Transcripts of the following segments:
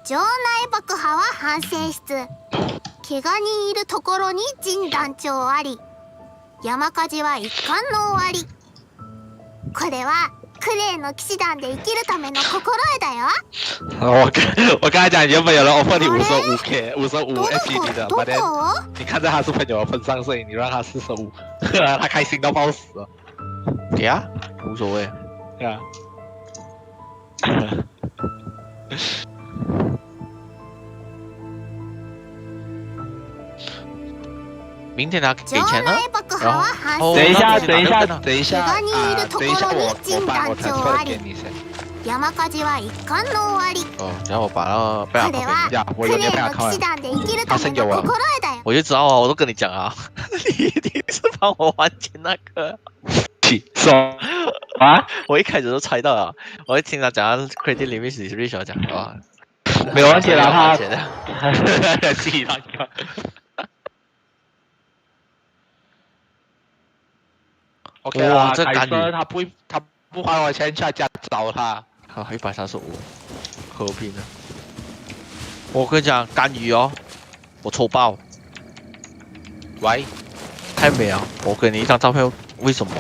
場内爆破は反省室。怪我人いるところに陣団長あり。山火事は一巻の終わり。これはクレーの騎士団で生きるための心得だよ。我刚才讲原本有人 offer 你55K 55 FPD 的，反正你看在他是朋友的份上，所以你让他45，他开心到爆死了。给啊，无所谓。对啊。明天他给钱呢？然后等一下，我把我传出来给你先。山火事は一巻の終わり。然后我把那贝尔给你呀，我有没有贝尔看？他先给我，我就知道啊，我都跟你讲啊，你一定是帮我完成那个。说啊，我一开始都猜到了，我一听他讲 credit limit 是 Rachel 讲啊，没有问题了，他自己那个。OK 啦，这凯瑟他不还我钱，下家找他。好，135，和平的。我跟你讲，干鱼哦，我抽爆。喂，太美啊！我给你一张照片，为什么？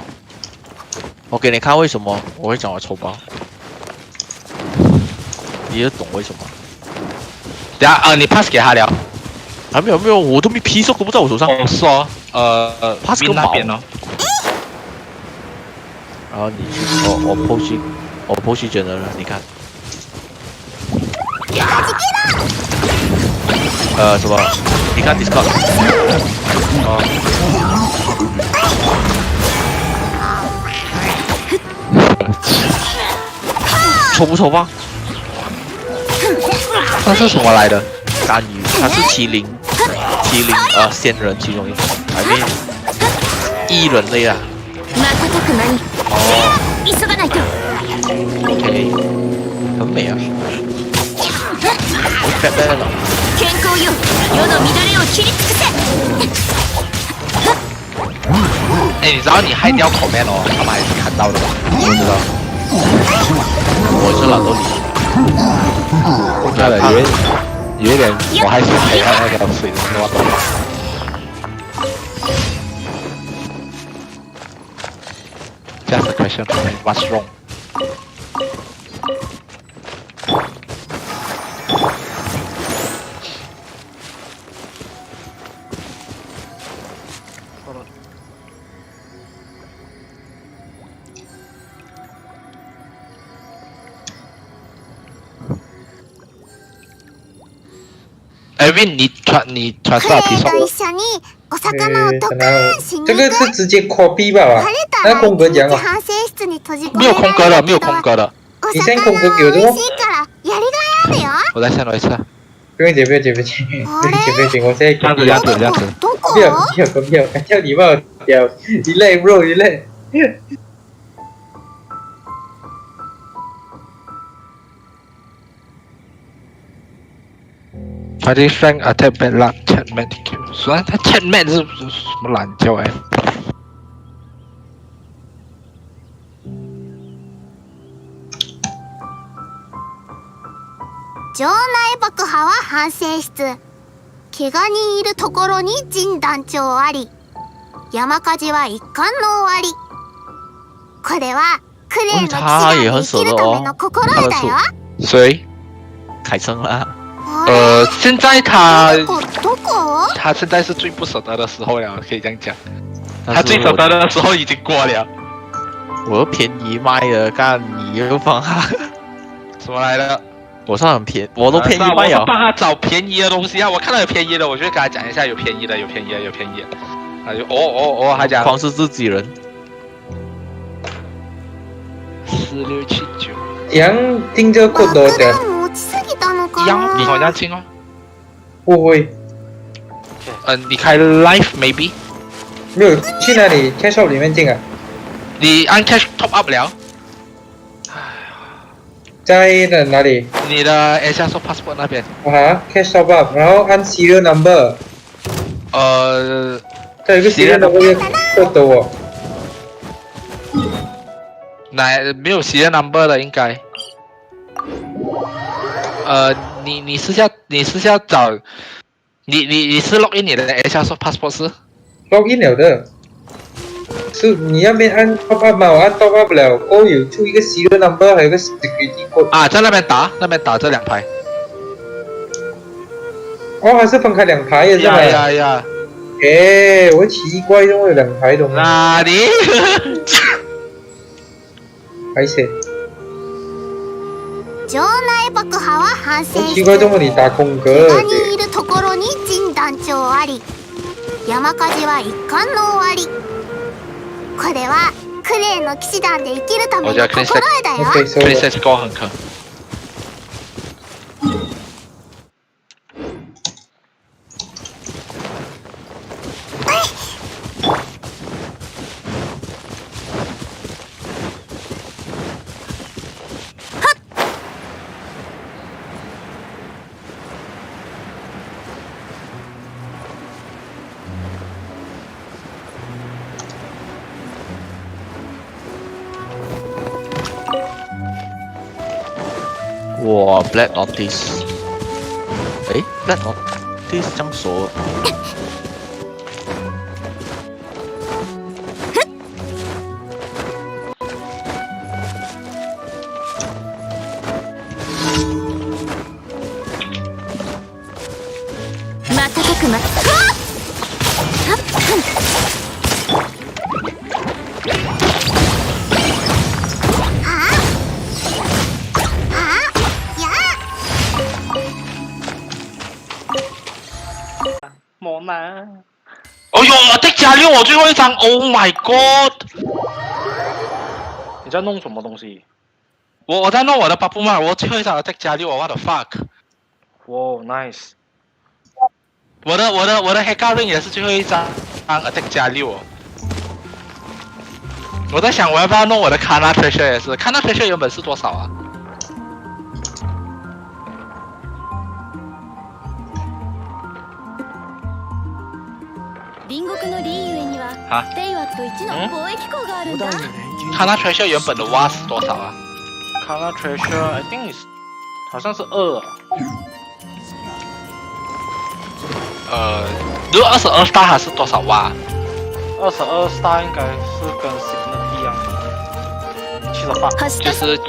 我给你看为什么我会讲我抽爆，你也懂为什么？等下你 pass 给他了？啊没有，我都没皮手都不在我手上。我说pass 个毛哦。然后你去我 post 卷的了，你看。什么？你看 Discord。抽不抽吧？那是什么来的？干鱼，它是麒麟仙人其中一种，还没异人类啊。哦 ，OK， 很美啊。我看到了。健康よ、世の乱れを切り尽くせ。哎，你知道你害掉口面哦，他们还是看到的吧？我知道。我是懒惰你。看了有一点，我还是陪他那条水的那么多。Just a question, what's wrong? Evan， 你transfer 皮手。这个是直接 copy 吧？那空格讲啊？没有空格的，没有空格的。你先空格给我的。我再先来一次。不用紧，我现在这样子。不要，叫你帮我调，你累 bro， 你累。Fighting strength attack bad luck chat mat， 虽然他 chat mat 是什么懒觉哎。場内爆破は反省室。怪我人いるところに陣団長あり。山火事は一巻の終わり。これはクレーの騎士団で生きるための心得だよ。谁？凯生啦。现在他现在是最不舍得的时候了，可以这样讲。他最舍得的时候已经过了。我又便宜卖了，干你又放他什么来的？我算很便宜，我都便宜卖了。我帮他找便宜的东西啊！我看到有便宜的，我就跟他讲一下有便宜的。他就他讲光是自己人。4679。杨听着过多的。一样，你好像进哦。不会。你开 live maybe？ 没有，去哪里 ？cash shop 里面进啊。你按 cash top up 了。在哪里？你的 Asia passport 那边。cash top up， 然后按 serial number。它有一个 serial number 要抖我。没有 serial number 的应该。你私下找，你是 login 你的 HR 说 passport 是 login 了的，是你那边按 top up 嘛，我按 top up 了，过后有出一个 serial number， 还有个 security code。啊，在那边打这2排。哦，还是分开2排的是吗？呀。诶，我奇怪，怎么有2排的？哪里？还是場内爆破は反省我奇怪，怎么你打空格？怪我にいるところに陣団長あり山火事は一巻の終わり。これはクレーの騎士団で生きるための心得だよ。 OK，so Princess 高很坑。哇 ，Black Notice， 诶 ，Black Notice 这样说，瞬く間莫难。哎呦，我的加六我最后一张 ，Oh my god！你在弄什么东西？我在弄我的巴布曼，我最后一张的 deck 加六，what the fuck！哇 ，nice！我的黑高 ring 也是最后一张 attack 加6哦。我在想我要不要弄我的 Kana Treasure 也是，Kana Treasure 原本是多少啊？隣国のリーユエには啊テイワット1の貿易港があるんだ。 Kana Treasure 原本的挖是多少啊？ Kana Treasure I think is 好像是2啊。如果22 star 还是多少挖22 star 应该是跟 Signet 一样的，78。就是78。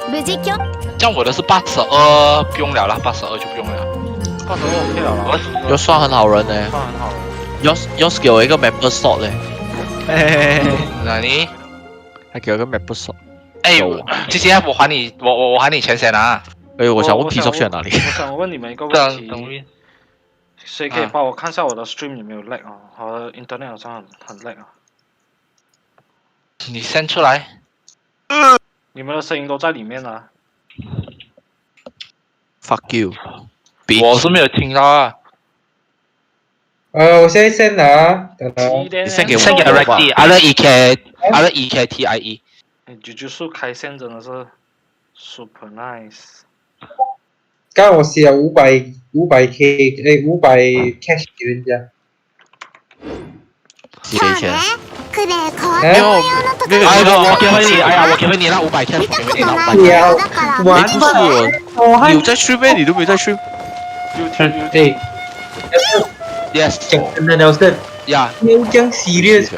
無事況这样我的是82，不用了啦，82就不用了。 82 OK 了啦，要算很好人呢。算很好了。要是给我一个 member slot 嘞，那你？还给我一个 member slot。哎，这些我还你，我还你钱先啊！哎，我想问 P 去哪里？我想问你们一个问题，谁可以帮我看一下我的 stream 有没有 lag 啊？我的 internet 好像很 lag 啊。你先出来。你们的声音都在里面啊。Fuck you！我是没有听到啊。我现在 send 了啊，等等。你 send 给我 send 给 Rexy，REKTIE。狙击术开线真的是 super nice。刚刚我写了500K，500 cash 给人家。几年前？クレー変わった模様のところ没有我给回你，哎呀，我给回你那500 cash， 見たこ我给回你那500。とない模様だから哎，不是我，你有在 stream 咩？你都没有在 stream。哎 Yes，讲真的，Nelson，呀，没有这样 serious。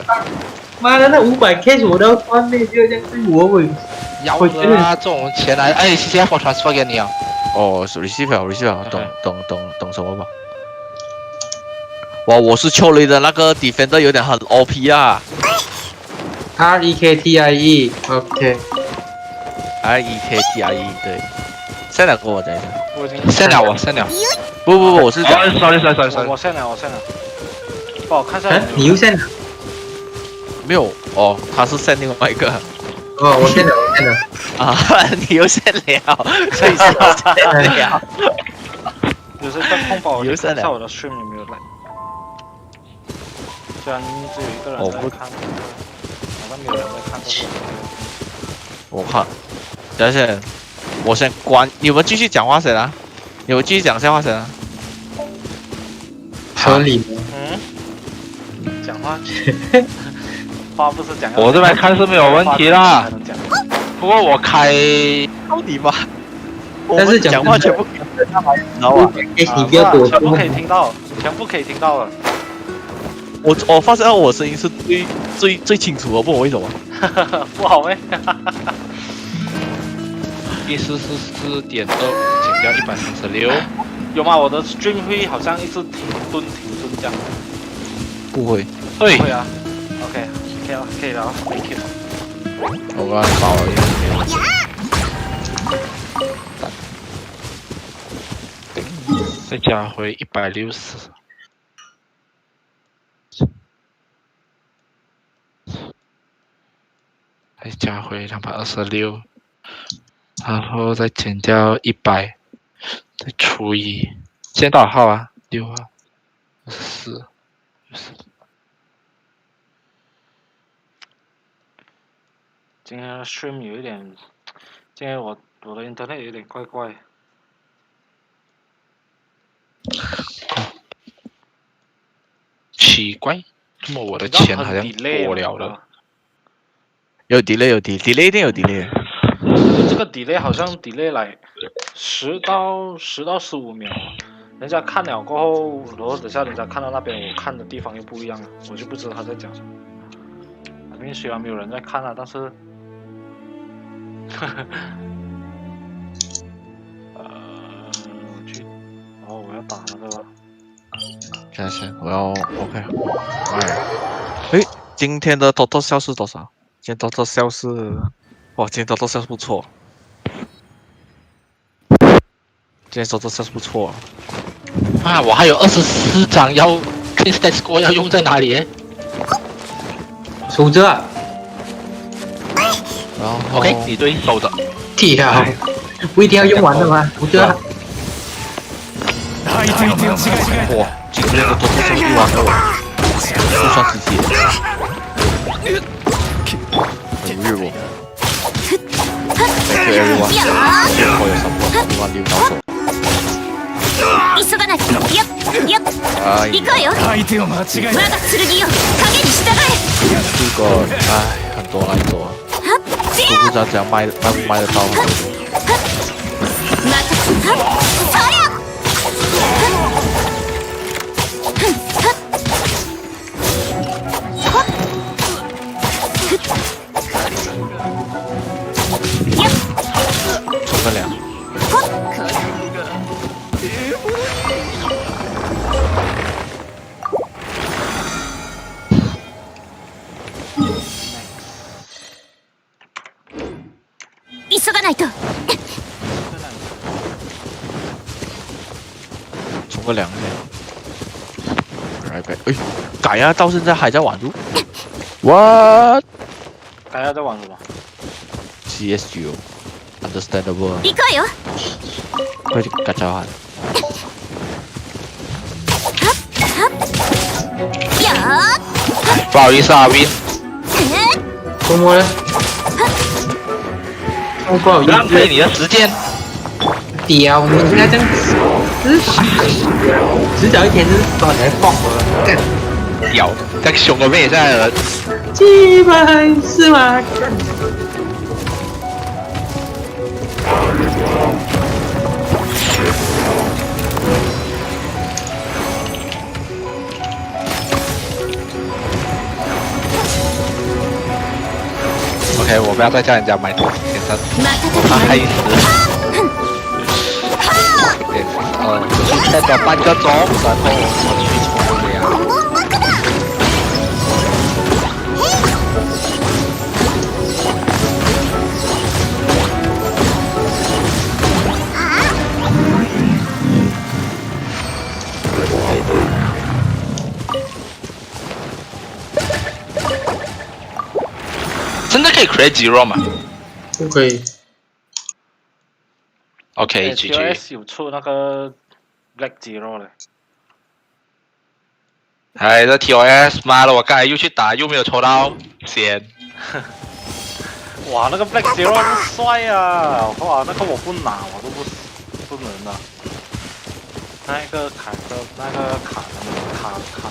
妈的，那500 cash 我都要赚的，就这样对我会。要的啊，这种钱来，哎，谢谢我 transfer 给你啊。哦，receive 了，等什么吧？哇，我是秋雷的那个 defender 有点很 OP 啊。REKTIE，OK。REKTIE 对。send 了给我等一下。我已经 send 了我 send 了。不，我是讲sorry，我 send 了。帮我看一下。你又 send 了？没有哦，他是 send 另外一个。哦，我 send 了。啊，你又 send 了，所以是我 send 了。有时在空帮我你看一下我的 stream 有没有 lag。虽然只有一个人在看，好像没有人在看这个。我看，等一下，我先关，你们继续讲话先啊，你们继续讲笑话先啊。合理吗？讲话，话不是讲。我这边看是没有问题啦。不过我开，操你妈！我但是讲们讲话全部跟着他来，你知道吗？你不要躲全部可以听到，全部可以听到了。我发现我声音是最清楚的，不懂为什么。不好咩144.2减掉136，有吗？我的 stream 会好像一直停顿这样。不会，对，会啊。OK， 可以了，可以了，Thank you。我刚才扫了一下。再加回160，再加回226，然后再减掉100，再除以，现在多少号啊？6号，54，今天的 stream 有一点，今天我的 internet 有点怪怪。奇怪，怎么我的钱好像多了了？有 delay delay 一定有 delay。这个 delay 好像 delay 来10到15秒，人家看了过后，然后等下人家看到那边，我看的地方又不一样了，我就不知道他在讲什么。那边虽然没有人在看啊，但是，我要打那个。等下，我要 OK。哎，今天的 total sales 是多少？今天 total sales 是，哇，今天 total sales 不错。今天 total sales 不错啊，我还有24张要 clean stat score 要用在哪里？守着啊。然后 OK， 你对守着。屌，不一定要用完的吗？守着。哇，今天的 total sales 12000，不算直接。很热哦。Thank you everyone。最后有support，16000到手。急がないと。よっ行こうよ。相手を間違え我が剣よ、影に従え。这个，哎，很多来走啊，都不知道怎样卖得到。また、そりゃ。充个2。急がないと。充个2来呗，哎，改啊，到现在还在玩住。What？ 大家在玩什么 CSGO understandable。行こうよ。快点改交换。よ不好意思啊，Win。周末呢？不好意浪费思，你的时间。屌，我们现在这样子，迟早一天就是把你来爆了。屌，在熊个妹在了。基本是吗？ OK， 我不要再叫人家买东西，先生，我怕害死。就是再找半个钟，然后我去冲凉。真的可以 create zero 吗？不可以。 OK，GG。TOS 有出那个 Black Zero 嘞。哎，这 TOS， 妈的，我刚才又去打，又没有抽到先。哇，那个 Black Zero 很帅啊！哇，那个我不拿，我都不能啊。那个卡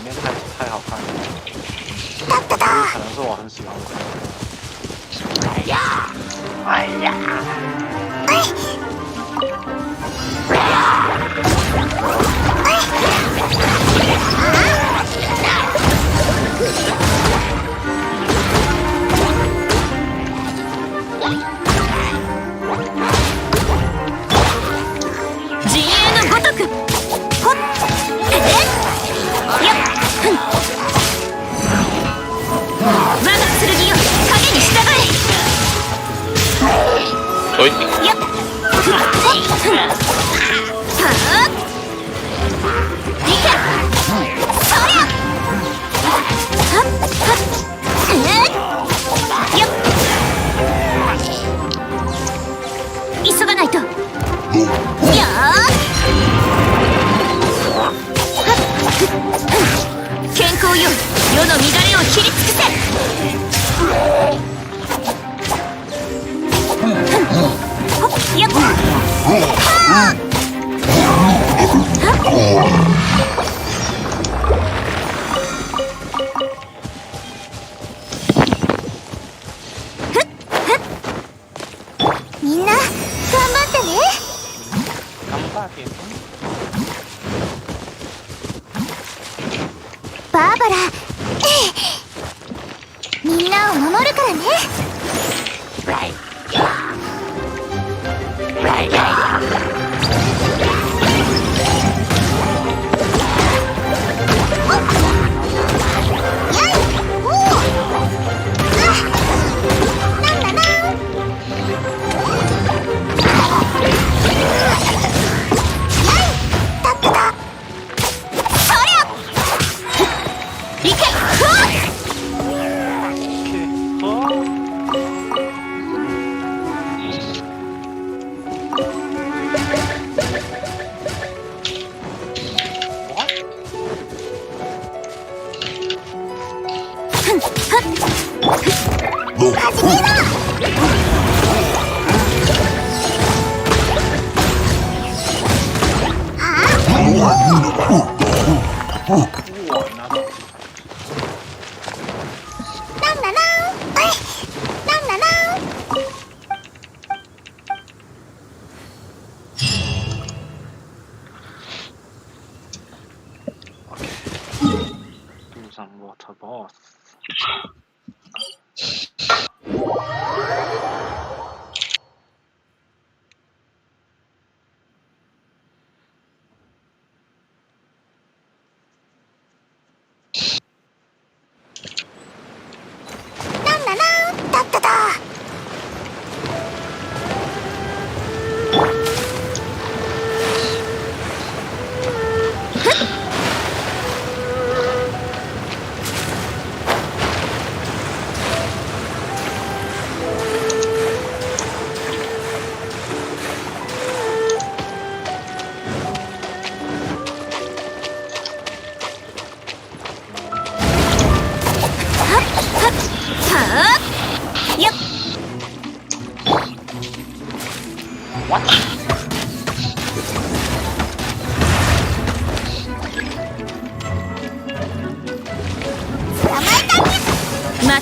面太好看了，可能是我很喜欢的。哎呀！对，急がないと。健康よ、世の乱れを切り尽くせ。やっみんな頑張ってね。バーバラ、みんなを守るからね。上 water boss。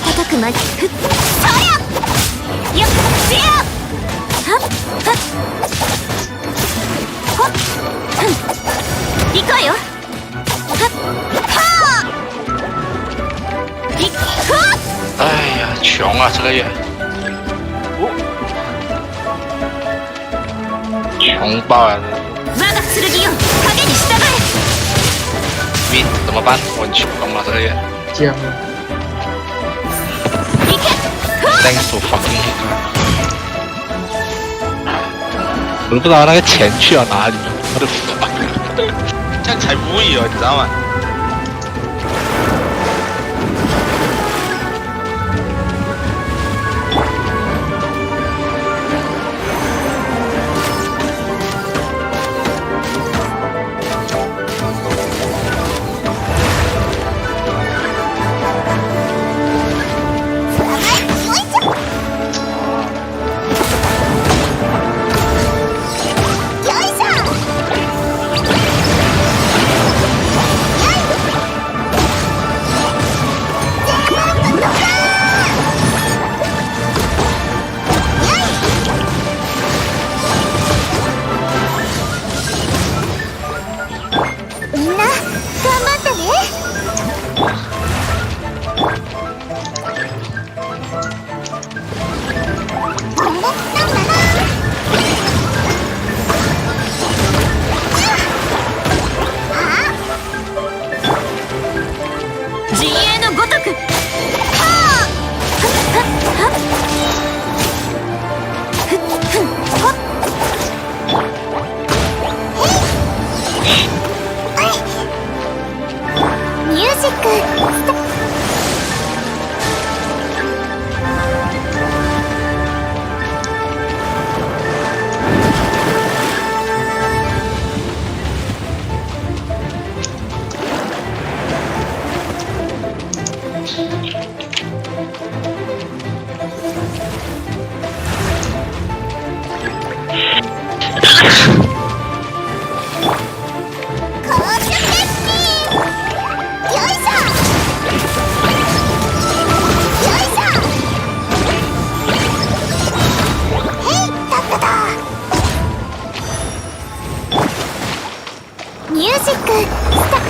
瞬く間にふっそりゃよっしよはっはっほっ行こうよはっはーいっほっ哎呀，穷啊，这个月，穷爆啊！我が剣よ影に従え命怎么办？我很穷了这个月。这样行け Thanks to fucking hit。我都不知道那个钱去了哪里，我的 fuck， 这样才无语哦，你知道吗？よいしょミュージックスタ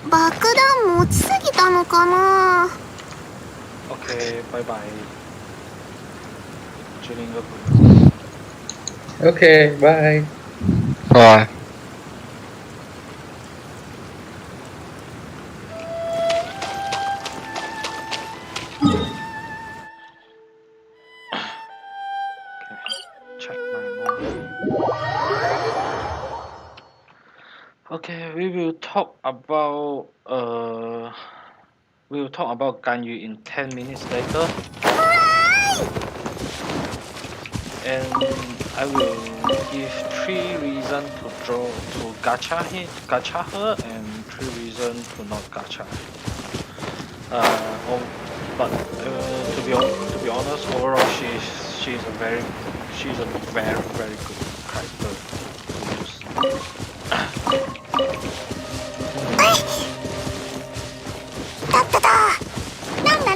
爆弾持ちすぎたのかな。 OK， 拜拜。决定一个。 OK，拜。拜。Check my mom. Okay, we will talk about Ganyu in 10 minutes later. And I will give 3 reasons to gacha her and 3 reasons to not gacha. But to be honest, overall she's a very very good character to use. だっただなんだ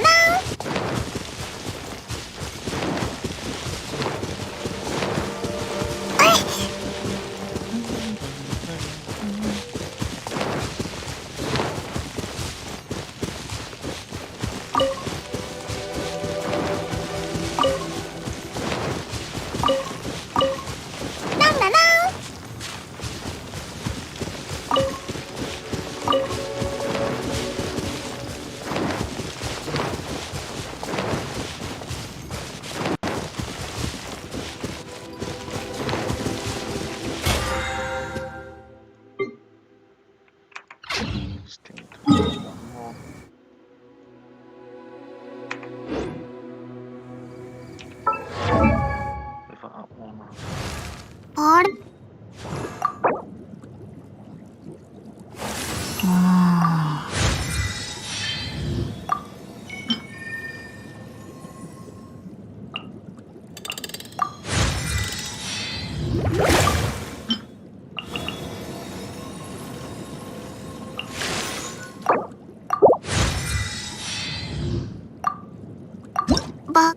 なんなんだなんあれば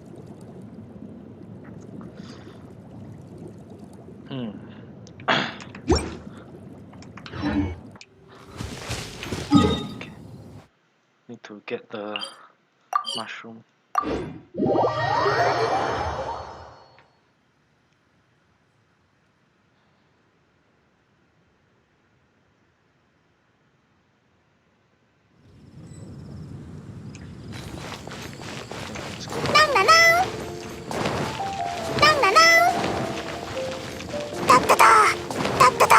Need to get the mushroom. Let's go. なんだなんなんだなんだっただだっただ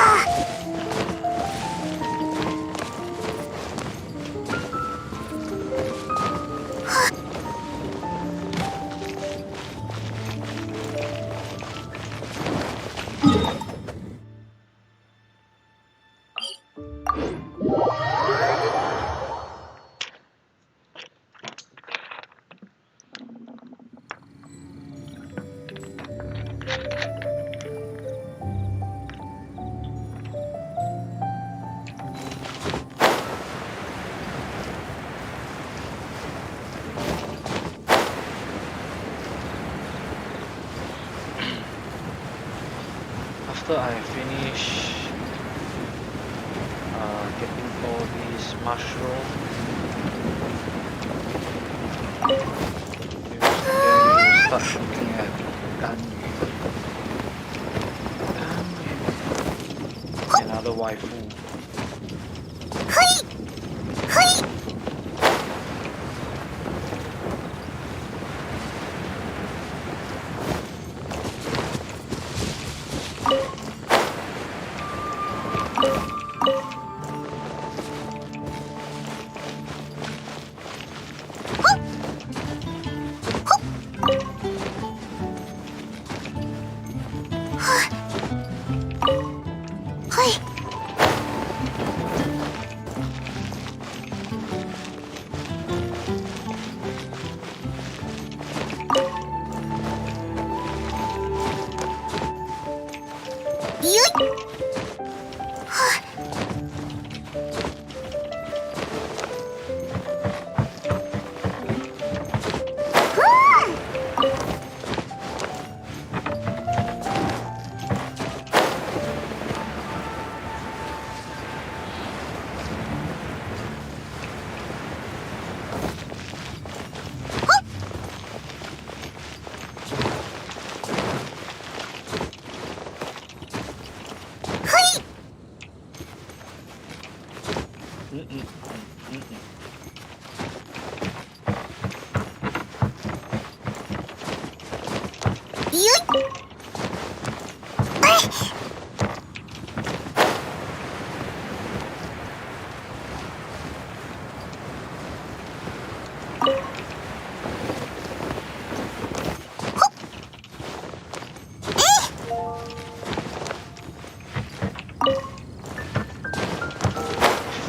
After I finish getting all these mushrooms, we will start looking at Ganyu. Another waifu. はいはいはい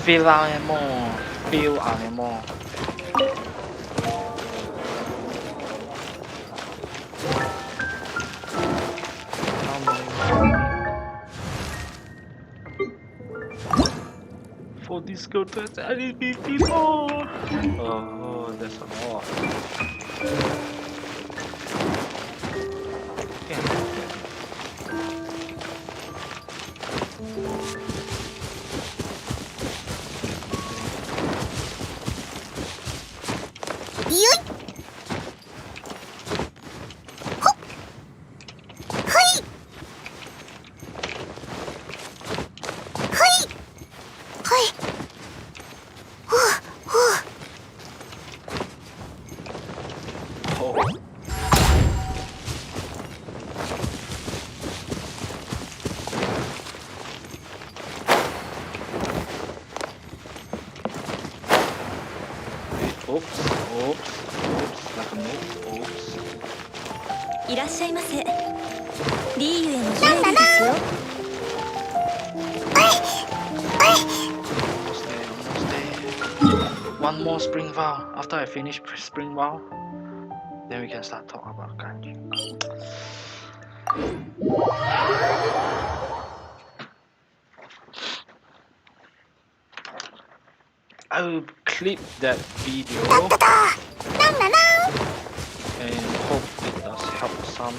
Feel animal, feel animal. For this girl to actually be people. Oh, that's a lot. Oops, like a move, oops. いらっしゃいませ。リーユへのジュエリーですよ。Almost there. One more spring vow. After I finish spring vow, then we can start talk about Ganyu. I will clip that video and hope it does help some.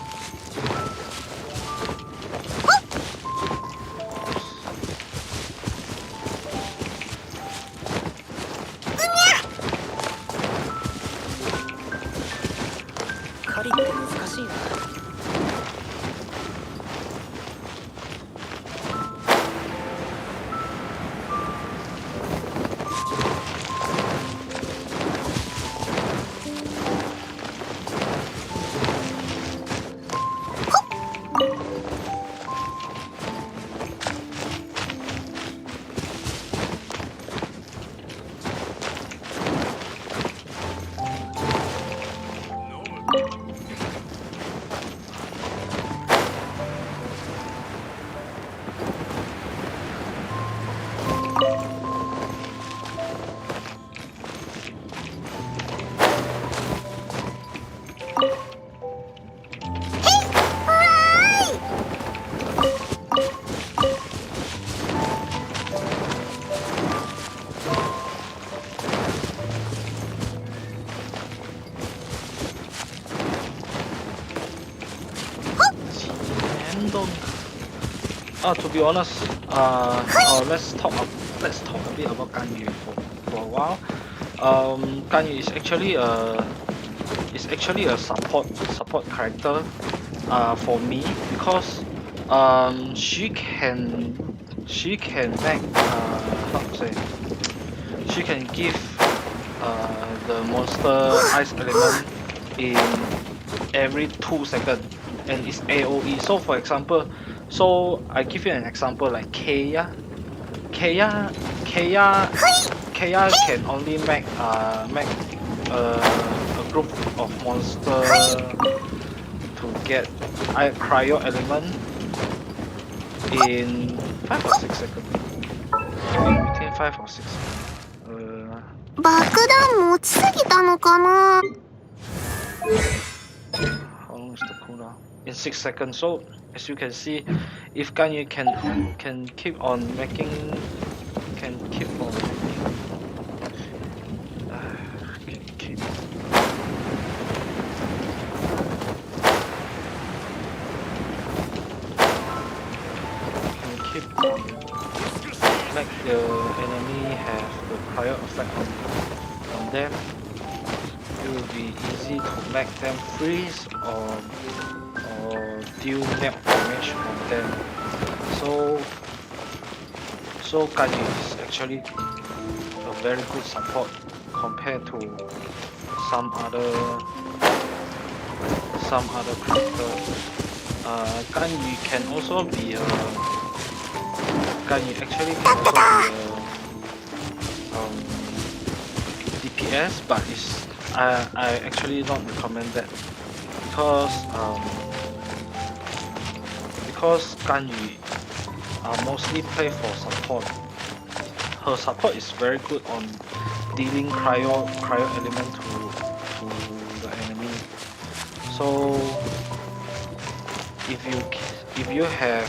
To be honest, let's talk a bit about Ganyu for a while. Ganyu is actually a support character for me because she can make how to say, she can give the monster ice element in every 2 seconds and it's AoE. So for example, so I give you an example like Kaya can only make a group of monsters to get cryo element in 5 or 6 seconds. Between 5 or 6 seconds. 爆弾持ちすぎたのかな How long is the cooldown? In 6 seconds. So as you can see, if Ganyu can keep on making, can keep on making, keep make the enemy have the prior effect on them, it will be easy to make them freeze or deal net damage on them. So Ganyu is actually a very good support compared to some other characters. Ganyu can also be a Ganyu actually can also be a DPS, but it's I actually don't recommend that because Ganyu mostly play for support. Her support is very good on dealing cryo element to the enemy. So if you have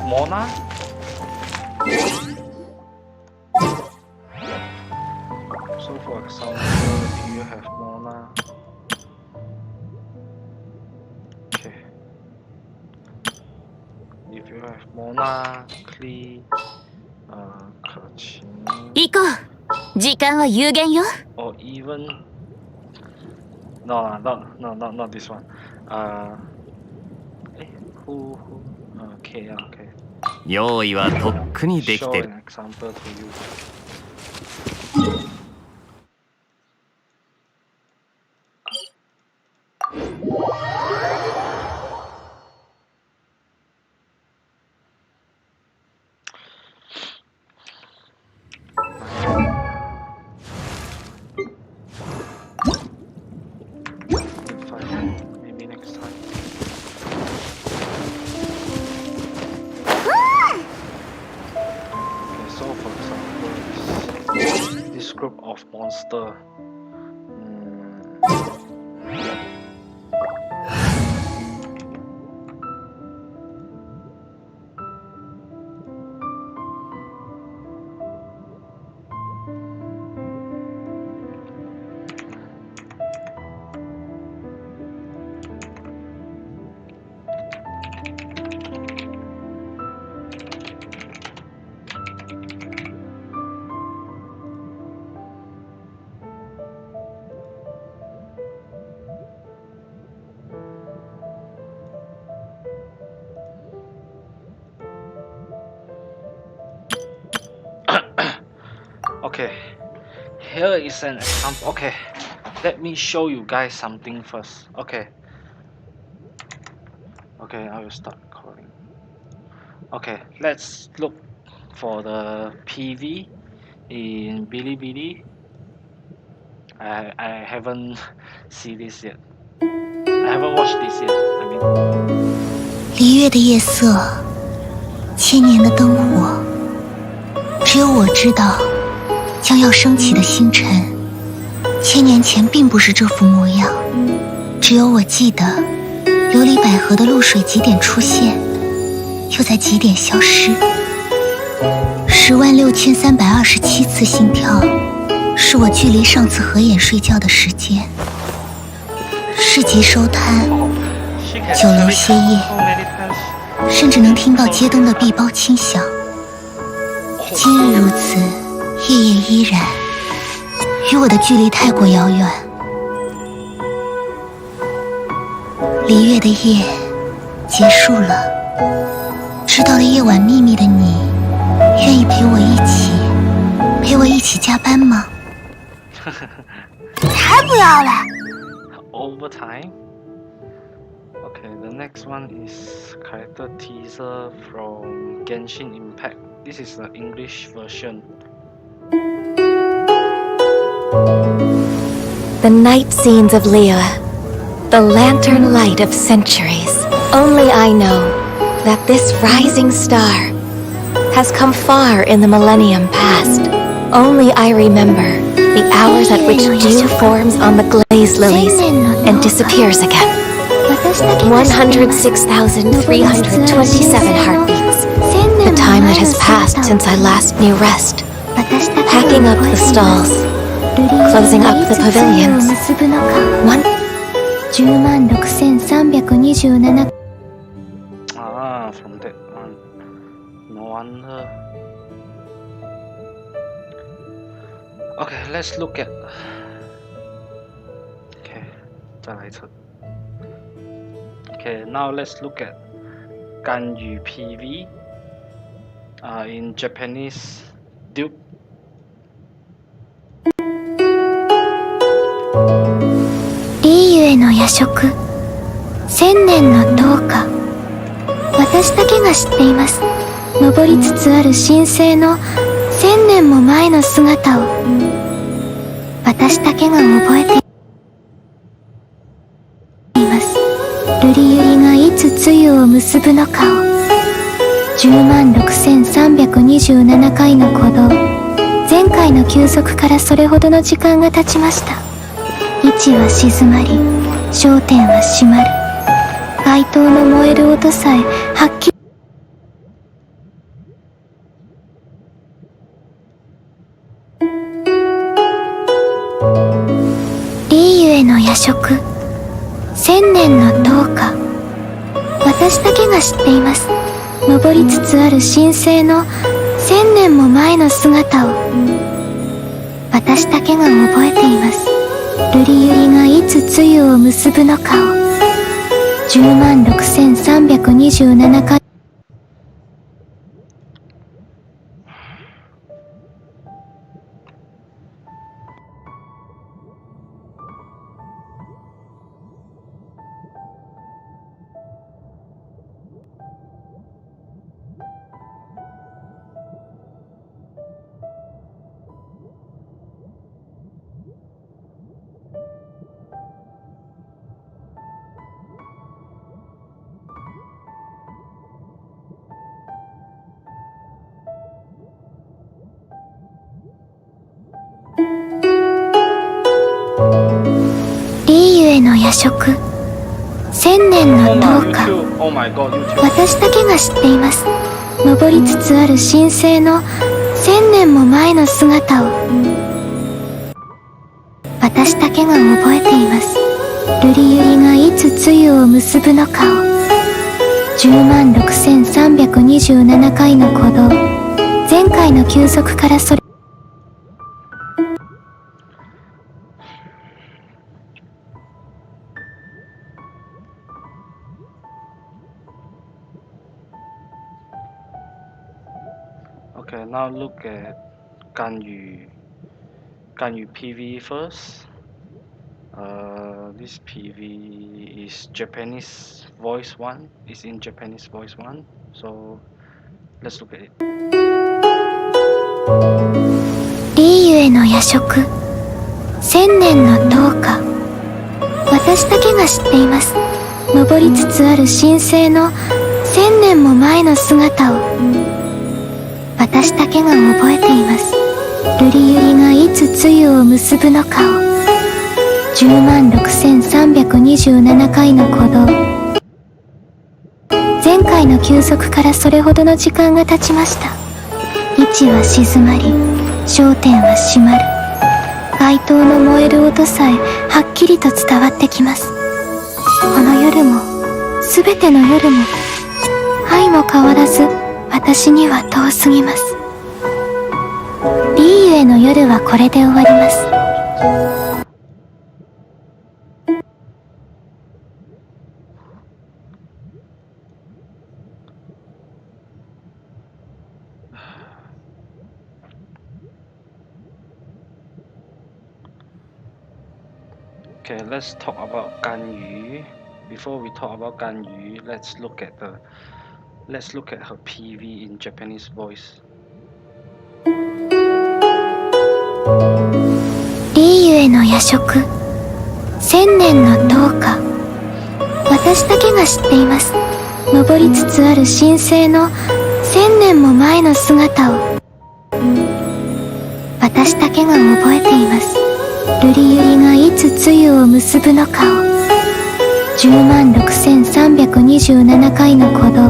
Mona, so for example, if you have Mona, okay, if you have Mona, Klee, 可晴 行こう。時間は有限よ。 or even not this one. Who? Okay. 用意はとっくにでき Show てる。 an example to you. Maybe next time. Okay, so for example, this group of monster. Okay, here is an example. Okay, let me show you guys something first. Okay, I will start recording. Okay, let's look for the PV in Bilibili. I haven't seen this yet. I haven't watched this yet. I mean, 离月的夜色，千年的灯火，只有我知道，将要升起的星辰，千年前并不是这副模样。只有我记得，琉璃百合的露水几点出现，又在几点消失。106327次心跳，是我距离上次合眼睡觉的时间。市集收摊， she can 酒楼 actually 歇业， so many times. 甚至能听到街灯的壁包轻响。今日如此，夜夜依然，与我的距离太过遥远。离月的夜结束了，知道了夜晚秘密的你，愿意陪我一起加班吗？才不要嘞！ Overtime. Okay, the next one is character teaser from Genshin Impact. This is the English version. The night scenes of Liyue, the lantern light of centuries. Only I know that this rising star has come far in the millennium past. Only I remember the hours at which dew forms on the glazed lilies and disappears again. 106,327 heartbeats. The time that has passed since I last knew rest. Packing up the stalls. Closing up the pavilions. 10,6327 Ah, from that one. No wonder. Okay, let's look at. Okay, 再来一次. Okay, now let's look at Ganyu PV in Japanese dupe. リーユへの夜食、千年の灯火。私だけが知っています。昇りつつある神聖の千年も前の姿を。私だけが覚えています。瑠璃百合がいつ露を結ぶのかを。106,327回の鼓動。前回の休息からそれほどの時間が経ちました。位置は静まり、焦点は閉まる。街灯の燃える音さえはっきり。リーユへの夜食、千年の灯火。私だけが知っています。昇りつつある神聖の千年も前の姿を。私だけが覚えています。瑠璃百合がいつ露を結ぶのかを。106,327回。リーユへの夜食、千年の灯火。私だけが知っています。昇りつつある神聖の千年も前の姿を。私だけが覚えています。瑠璃百合がいつ露を結ぶのかを。106,327回の鼓動。前回の休息からそれ。Okay, now look at Ganyu PV first. This PV is Japanese voice 1. It's in Japanese voice 1. So let's look at it. リーユへの夜食、千年の灯火。私だけが知っています。昇りつつある神聖の千年も前の姿を。私だけが覚えています。瑠璃百合がいつ露を結ぶのかを。106,327回の鼓動。前回の休息からそれほどの時間が経ちました。位置は静まり、焦点は閉まる。街灯の燃える音さえはっきりと伝わってきます。この夜も、すべての夜も、愛も変わらず、私には遠すぎます。リーユへの夜はこれで終わります。Okay, let's talk about Ganyu. Before we talk about Ganyu, let's look at her PV in Japanese voice. リーユへの夜食、千年の灯火。私だけが知っています。昇りつつある神聖の千年も前の姿を。私だけが覚えています。瑠璃百合がいつ露を結ぶのかを。106,327回の鼓動。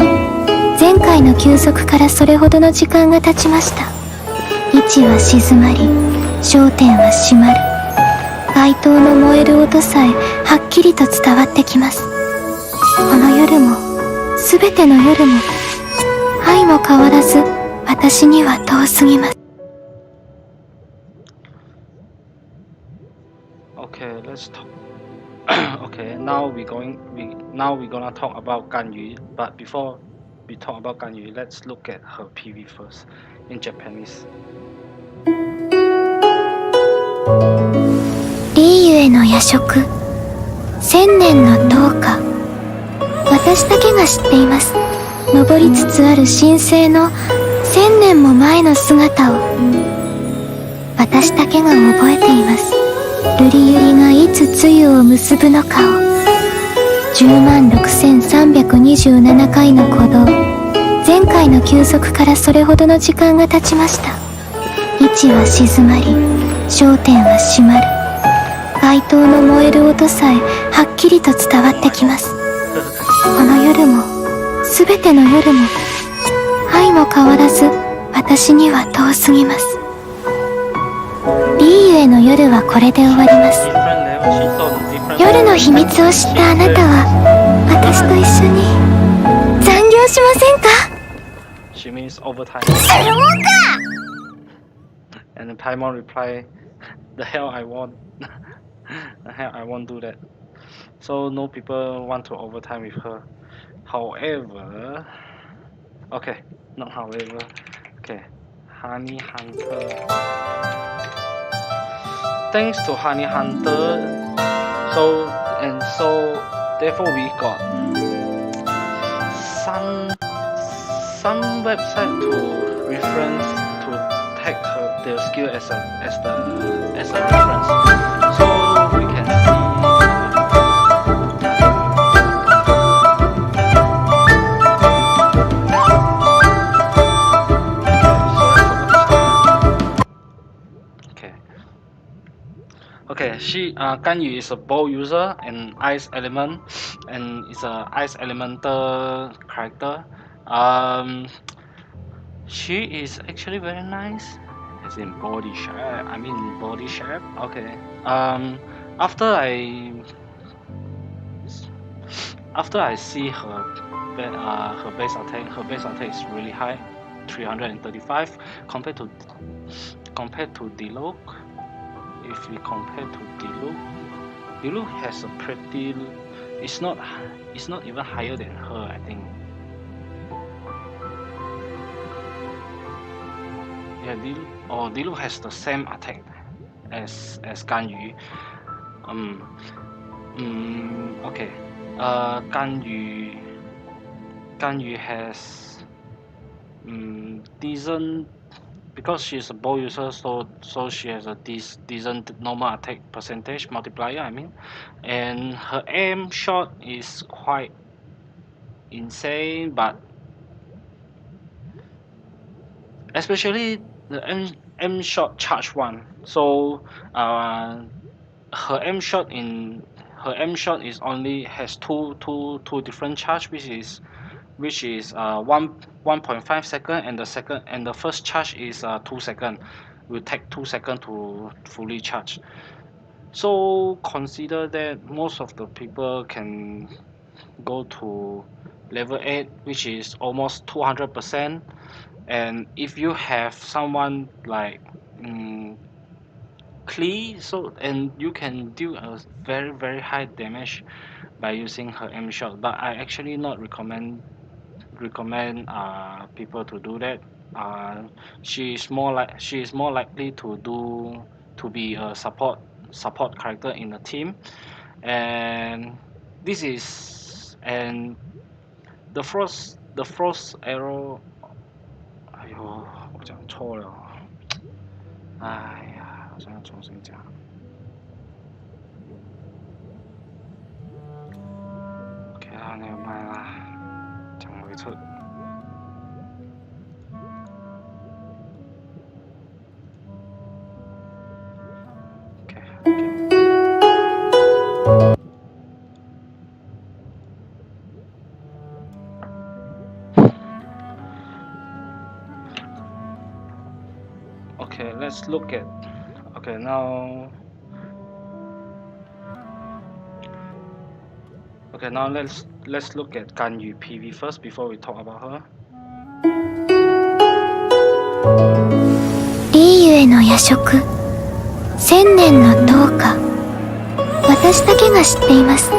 前回の休息からそれほどの時間が経ちました。位置は静まり、焦点は閉まる。街灯の燃える音さえはっきりと伝わってきます。この夜も、すべての夜も、愛も変わらず私には遠すぎます。Okay, let's talk. Okay, now we're gonna talk about Ganyu. But before we talk about Ganyu, let's look at her PV first in Japanese. リーユへの夜食、千年の灯火。私だけが知っています。昇りつつある神聖の千年も前の姿を。私だけが覚えています。瑠璃百合がいつ露を結ぶのかを。106,327回の鼓動。前回の休息からそれほどの時間が経ちました。位置は静まり、焦点は閉まる。街灯の燃える音さえはっきりと伝わってきます。この夜も、すべての夜も、愛も変わらず私には遠すぎます。リーユへの夜はこれで終わります。夜の秘密を知ったあなたは私と一緒に残業しませんか？ She means overtime. そうか And then Paimon reply, "The hell I won't. The hell I won't do that." So no people want to overtime with her. However, okay, not however. Okay, Honey Hunter. Thanks to Honey Hunter, so therefore we got some website to reference to tag their skill as a reference. So we can see. Okay, Ganyu is a bow user and ice element, and is a ice elemental character. She is actually very nice, as in body shape. I mean body shape. Okay. After I see her base attack is really high, 335 compared to Diluc. If we compare to Diluc has a pretty. It's not even higher than her, I think. Yeah, Diluc has the same attack as Ganyu. Okay. Ganyu has decent, because she's a bow user, so she has a decent normal attack percentage multiplier, I mean, and her aim shot is quite insane, but especially the aim shot charge one. So her aim shot is only has two different charge, which is 1.5 second, and the first charge is 2 second. Will take 2 seconds to fully charge. So consider that most of the people can go to level 8, which is almost 200%. And if you have someone like Klee, and you can deal a very high damage by using her aim shot. But I actually not recommend people to do that. She is more likely to be a support character in a team, and this is and the frost arrow. 哎呦，我讲错了。哎呀，好像要重新讲。OK 啦，你唔係啦，講回出。OK。Okay, let's look at. Okay, now. Okay, now let's look at Ganyu PV first before we talk about her. リーユへの夜食、千年の灯火。私だけが知っています。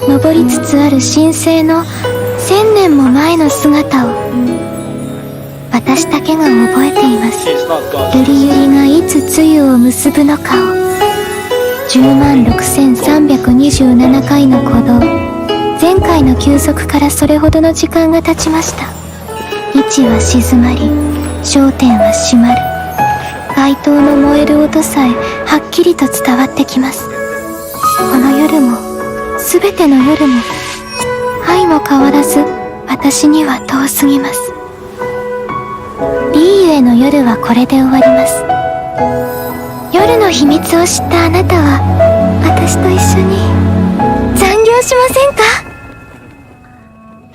昇りつつある神聖の千年も前の姿を。私だけが覚えています。 She's not God. ゆりゆりがいつ露を結ぶのかを。106,327回の鼓動。前回の休息からそれほどの時間が経ちました。位置は静まり、焦点は閉まる。街灯の燃える音さえはっきりと伝わってきます。この夜も、すべての夜も、愛も変わらず私には遠すぎます。リーユへの夜はこれで終わります。夜の秘密を知ったあなたは私と一緒に残業しませんか？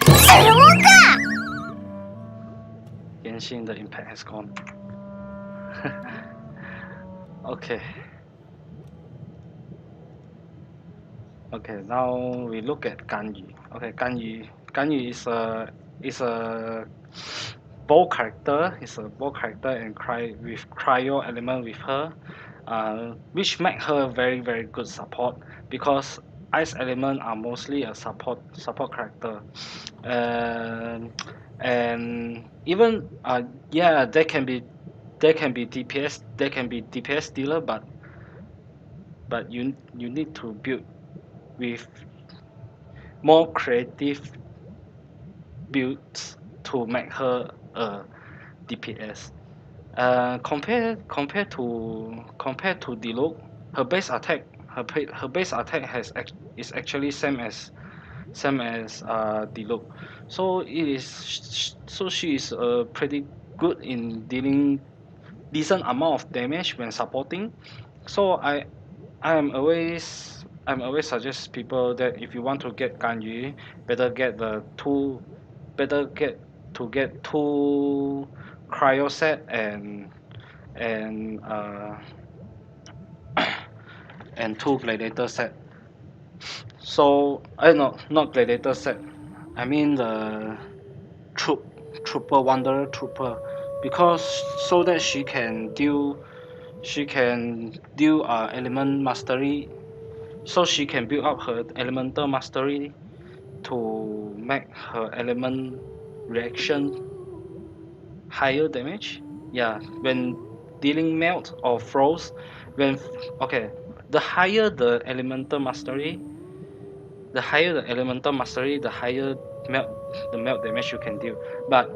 そうか。 Genshin, the impact has gone. Okay. Okay, now we look at Ganyu. Okay, Ganyu is a bold character. It's a bold character and with cryo element with her, which make her very good support because ice element are mostly a support character, and even yeah, they can be DPS, they can be DPS dealer, but you need to build with more creative builds to make her a DPS. Compared to Diluc, her base attack is actually same as Diluc, so she is pretty good in dealing decent amount of damage when supporting. So I'm always suggest people that if you want to get Ganyu, better get two cryo set and and two gladiator set. So I no not gladiator set. I mean the trooper wanderer trooper, because so that she can deal element mastery, so she can build up her elemental mastery to make her element reaction higher damage. Yeah, when dealing melt or froze, okay, the higher the elemental mastery, the higher the melt damage you can deal. But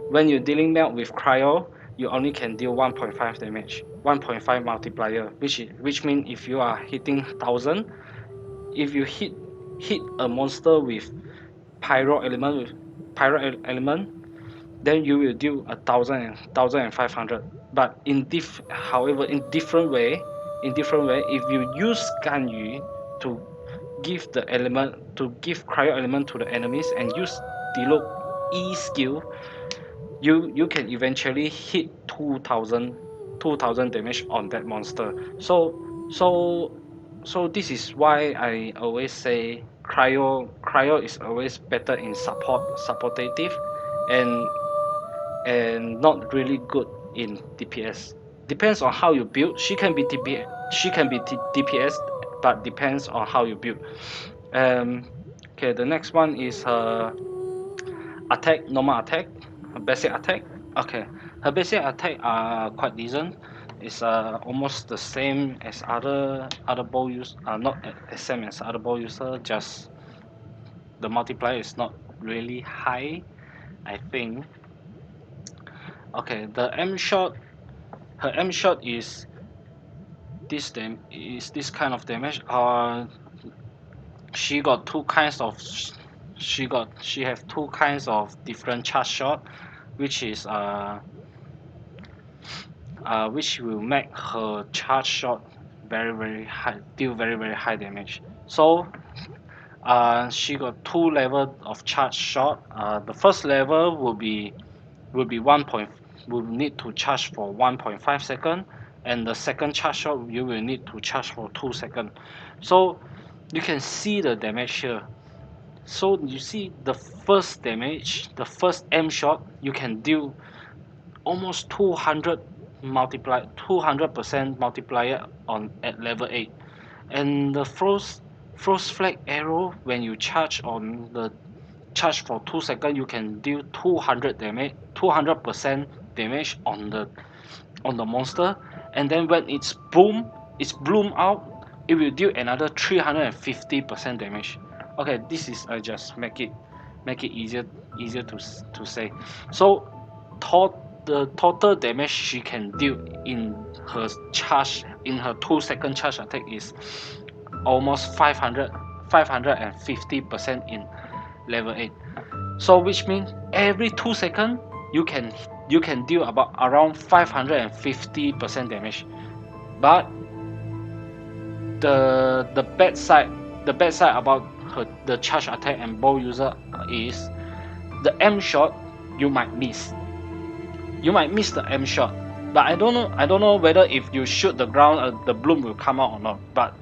when you're dealing melt with cryo, you only can deal 1.5 damage, 1.5 multiplier, which means if you are hitting 1000, if you hit a monster with pyro element, then you will deal 1,500. But however, in different way, if you use Ganyu to give cryo element to the enemies and use Diluc E skill, you can eventually hit 2,000 damage on that monster. So this is why I always say cryo is always better in supportative and not really good in DPS. Depends on how you build. She can be DPS, but depends on how you build. Okay, the next one is her attack, normal attack, her basic attack. Okay, her basic attack are quite decent. It's almost the same as other bow use. Not the same as other bow user. Just the multiplier is not really high, I think. Okay, the M shot. Her M shot is this kind of damage. She got two kinds of. She have two kinds of different charge shot, which is which will make her charge shot very high, deal very high damage. So she got two level of charge shot. The first level will be 1. will need to charge for 1.5 seconds, and the second charge shot you will need to charge for 2 seconds. So you can see the damage here. So you see the first damage, the first M shot, you can deal almost 200% multiplier on at level 8. And the frost flag arrow, when you charge on the charge for 2 seconds, you can deal 200% damage on the monster. And then when it's bloom out, it will deal another 350% damage. Okay, this is I just make it easier to say. So the total damage she can deal in her 2-second charge attack is almost 550% in level 8. So which means every 2 seconds you can deal around 550% damage. But the bad side about the charge attack and bow user is the M shot you might miss. You might miss the M shot, but I don't know whether if you shoot the ground the bloom will come out or not. But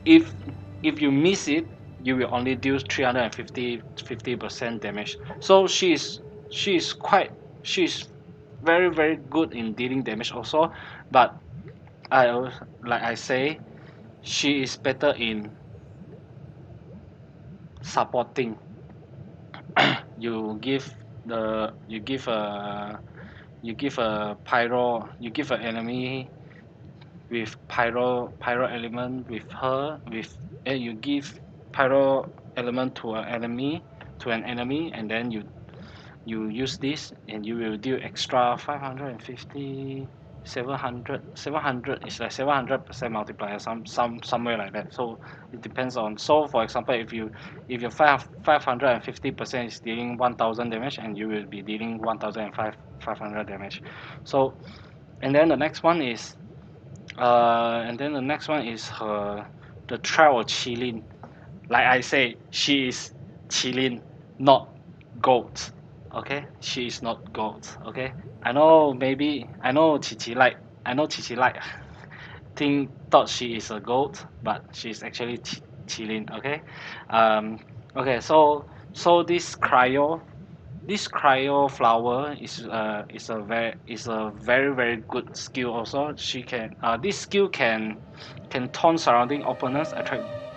if you miss it, you will only deal 350% damage. So she's very, very good in dealing damage also. But like I say, she is better in supporting. you give an enemy with pyro element with her, you give pyro element to an enemy, and then you use this, and you will deal extra 550, 700 is like 700% multiplier, somewhere like that. So it depends on. So for example, if your 550% is dealing 1000 damage, and you will be dealing 1500 damage. So and then the next one is her the trial of Qilin. Like I say, she is Qilin, not goat. Okay, she is not goat. Okay, I know Qiqi like thought she is a goat, but she's actually Qilin. Okay, okay. So this cryo flower is a very, very good skill also. She can this skill can taunt surrounding opponents,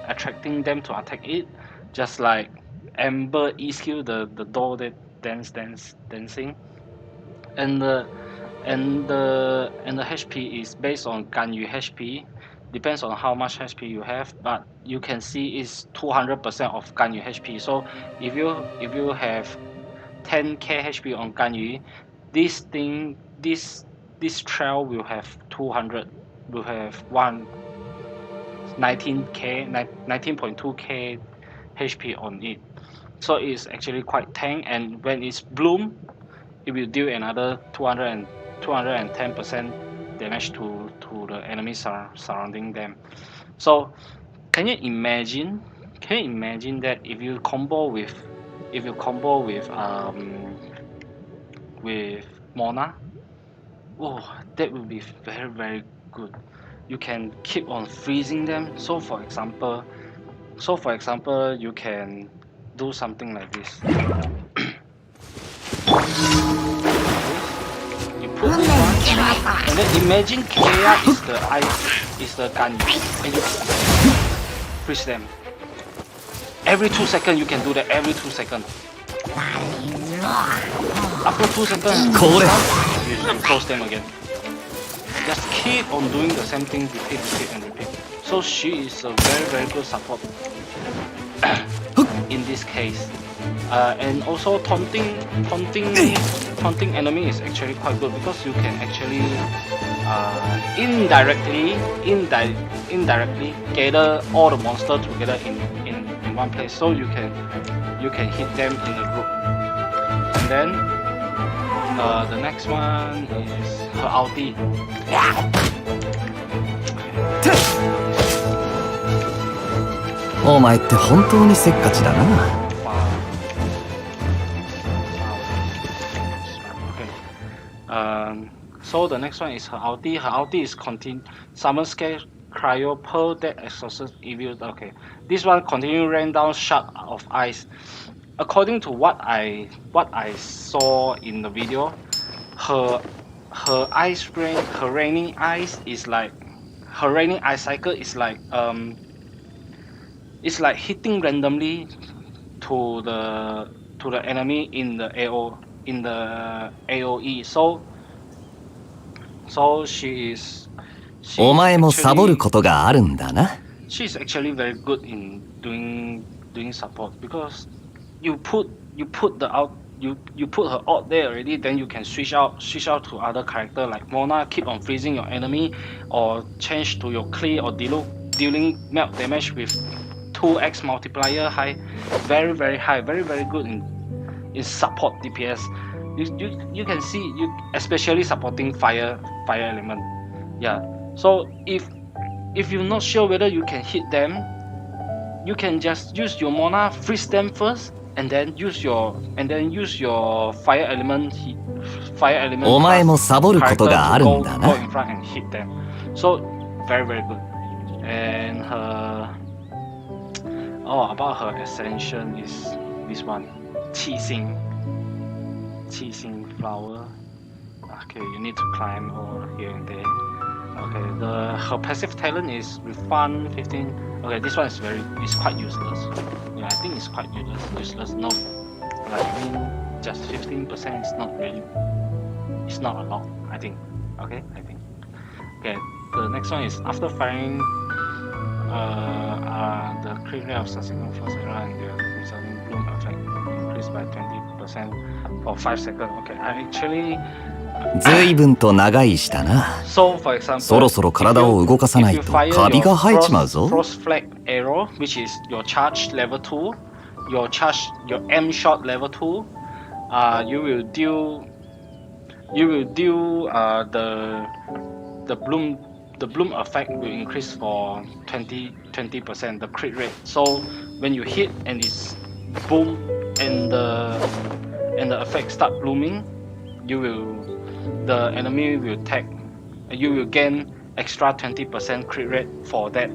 attracting them to attack it, just like Amber E skill, the doll that dancing. And the HP is based on Ganyu HP, depends on how much HP you have, but you can see it's 200% of Ganyu HP. So if you have 10k HP on Ganyu, this trail will have 19.2k HP on it. So it's actually quite tank, and when it's bloom, it will deal another 210% damage to the enemies surrounding them. So can you imagine that if you combo with Mona, oh, that will be very, very good. You can keep on freezing them. So for example, you can do something like this. You put this one, and then imagine Kea is the Ganyu, and you freeze them. Every 2 seconds you can do that. Every 2 seconds. After 2 seconds, you close them again. Just keep on doing the same thing, repeat and repeat. So she is a very, very good support in this case. And also taunting enemy is actually quite good, because you can actually indirectly gather all the monsters together in one place, so you can hit them in a group. And then the next one is her ulti. Okay. So the next one is her ulti. Her ulti is summon scale cryo pearl that exorcist evil. Okay, this one continue rain down shard of ice. According to what I saw in the video, her raining ice is like her raining ice cycle is like it's like hitting randomly to the enemy in the AOE. So she's お前もサボることがあるんだな。she's actually very good in doing support because you put the out you put her out there already, then you can switch out to other character like Mona, keep on freezing your enemy, or change to your Klee or Diluc, dealing melt damage with 2x multiplier high, very high, very good in support DPS. You can see especially supporting fire element. Yeah. So if you're not sure whether you can hit them, you can just use your Mona, freeze them first, and then use your fire element お前もサボることがあるんだな。 go in front and hit them. So very good. And her about her ascension is this one, 气星 flower. Okay, you need to climb over here and there. Okay, her passive talent is refund 15. Okay, this one is quite useless. Yeah, I think it's quite useless. No, like I mean, just 15% is not really. It's not a lot, I think. Okay, I think. Okay, the next one is after firing the crit rate of subsequent first arrow and the resulting bloom effect increased by 20% for 5 seconds. Okay, I actually. 随分と長いしたな。 So, for example, そろそろ体を動かさないとカビが生えちまうぞ。 Frost flag arrow, which is your charge level 2, your M shot level 2, you will deal the bloom effect will increase for 20%, the crit rate. So when you hit and it's boom and the effect start blooming, the enemy will tag. You will gain extra 20% crit rate for that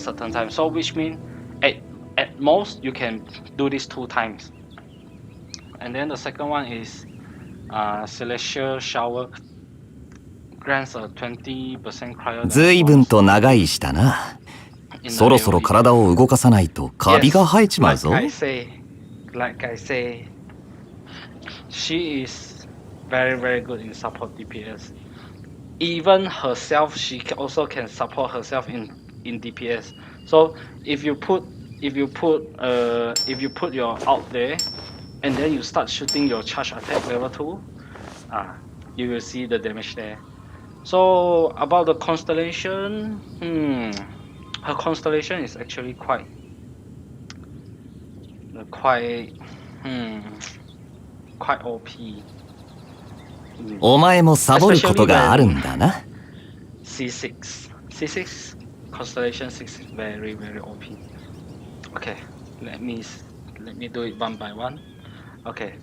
certain time. So which means at most you can do this 2 times. And then the second one is celestial shower grants a 20% cryo. 随分と長いしたな。そろそろ体を動かさないとカビが生えちまうぞ。 Like I say, she is very good in support DPS. Even herself, she also can support herself in DPS. So if you put your ult there, and then you start shooting your charge attack level 2, you will see the damage there. So about the constellation, her constellation is actually quite OP. お前もサボることがあるんだな。 C6 constellation 6 is very OP. Okay, let me do it one by one. Okay.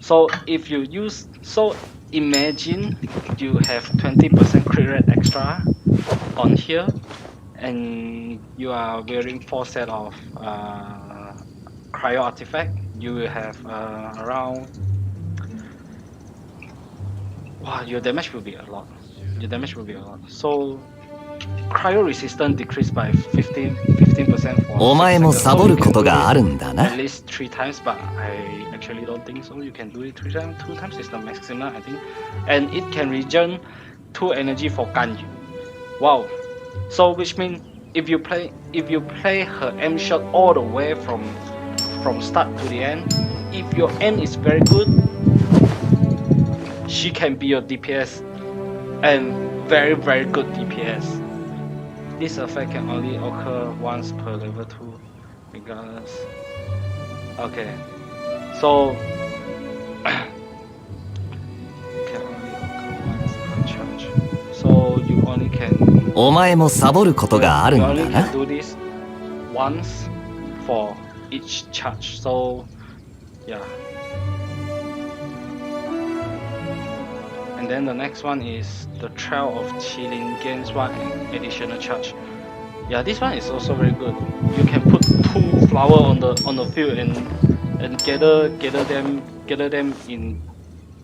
So if you use, so imagine you have 20% crit rate extra on here, and you are wearing 4 set of cryo artifact. You will have around. Wow, your damage will be a lot. So cryo resistance decreased by 15% for お前もサボることがあるんだな。 at least 3 times, but I actually don't think so. You can do it 3 times. 2 times is the maximum, I think. And it can regen 2 energy for Ganyu. Wow. So which means if you play her M shot all the way from start to the end, if your end is very good, she can be your DPS and very good DPS. This effect can only occur once per level 2, regardless. Okay, so can only occur once per charge. So you only can. お前もサボることがある You ん only だ can な。 do this once for each charge. So yeah. And then the next one is the Trail of Chilling, gains 1 additional charge. Yeah, this one is also very good. You can put 2 flower on the field and gather them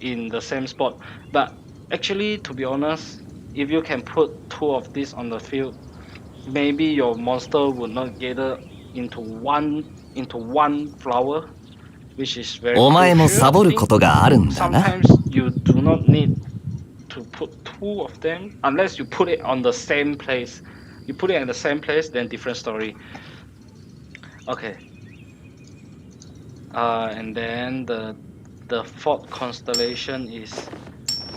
in the same spot. But actually, to be honest, if you can put 2 of these on the field, maybe your monster would not gather into one flower, which is very お前も crucial. サボることがあるんだな。 Sometimes you do not need to put 2 of them unless you put it on the same place. You put it in the same place, then different story. Okay. And then the fourth constellation is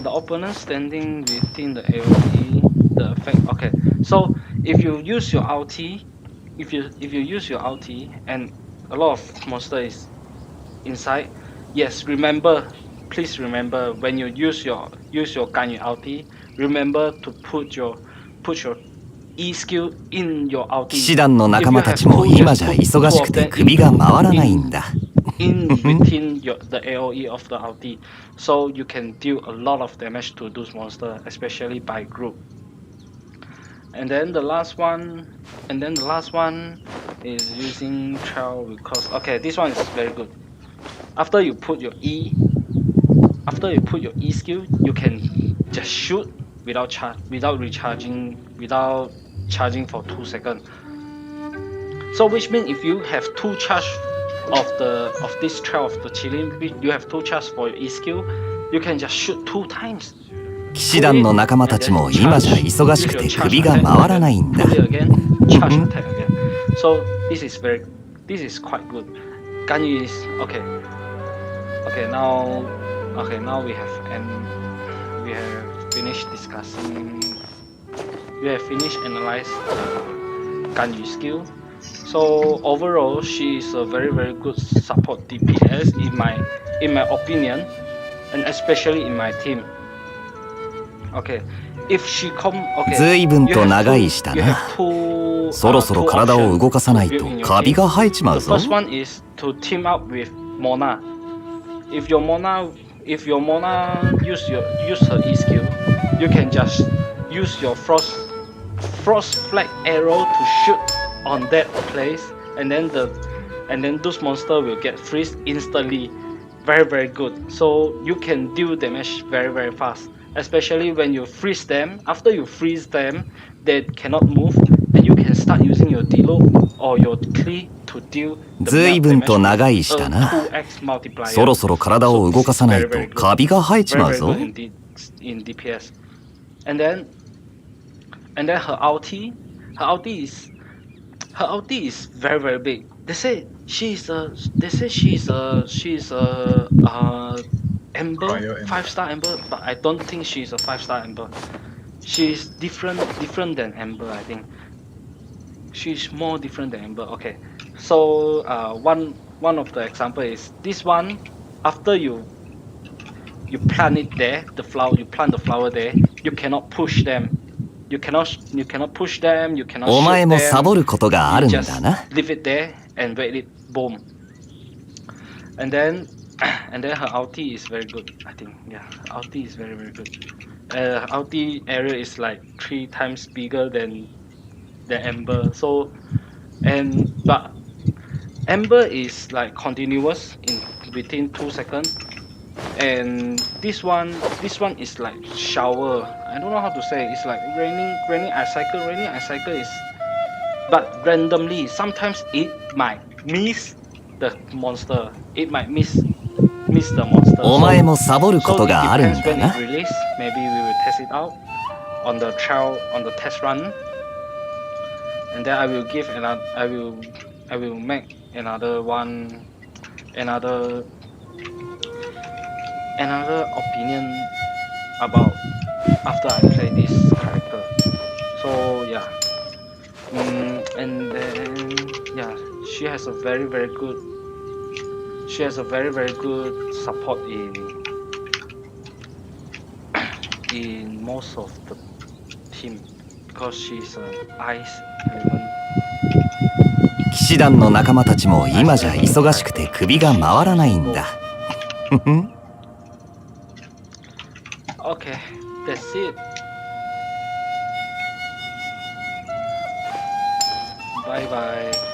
the opponent standing within the AoE. The effect. Okay. So if you use your ulti, if you use your ulti and a lot of monster is inside, yes, please remember when you use your Ganyu ulti, remember to put your E skill in your ulti. 騎士団の仲間たちも今じゃ忙しくて首が回らないんだ。in between the AoE of the ulti, so you can deal a lot of damage to those monsters, especially by group. And then the last one is using Trail because okay, this one is very good. After you put your E skill, you can just shoot without recharging, without charging for 2 seconds. So which means if you have 2 charge of this Trail of the Chilling, you have 2 charge for your E skill, you can just shoot 2 times. 騎士団の仲間たちも今じゃ忙しくて首が回らないんだ。Put it again, charge attack again. So this is quite good. Ganyu is okay. Now we have finished discussing. We have finished analyzing Ganyu skill. So overall, she is a very very good support DPS in my opinion, and especially in my team. Okay, if she okay, 随分と長いしたな。そろそろ体を動かさないとカビが生えちまうぞ。 The first one is to team up with Mona. If your Mona use her E skill, you can just use your frost flag arrow to shoot on that place, and then those monster will get freeze instantly. Very very good. So you can deal damage very very fast. Especially when you freeze them. After you freeze them, they cannot move, and you can start using your deload or your cleave to deal the 随分と長い damage した with な。 2x multiplier. そろそろ体を動かさないとカビが生えちまう Very ぞ。 very good in DPS. And then her ulti is very very big. They say she's a Ember, 5-star Ember, but I don't think she's a 5-star Ember. She's different than Ember, I think. She's more different than Ember. Okay, so one of the example is this one. After you plant it there, you plant the flower there. You cannot push them. You cannot push them. You cannot お shoot 前も them. サボることがあ You るん just だな。 leave it there and wait it. Boom. And then her ulti is very good. I think yeah, ulti is very very good. Ulti area is like 3 times bigger than Ember. So but Ember is like continuous in within 2 seconds, and this one is like shower. I don't know how to say. It's like raining ice cycle. Raining ice cycle is, but randomly sometimes it might miss the monster. It might miss the monster. お前もサボることがあるん So it だ depends when な。 it release. Maybe we will test it out on the trial, on the test run, and then I will make another one, another opinion about after I play this character. So yeah, and then yeah, she has a very very good support in most of the team because she's an ice element. 騎士団の仲間たちも今じゃ忙しくて首が回らないんだ。Okay, that's it. Bye bye.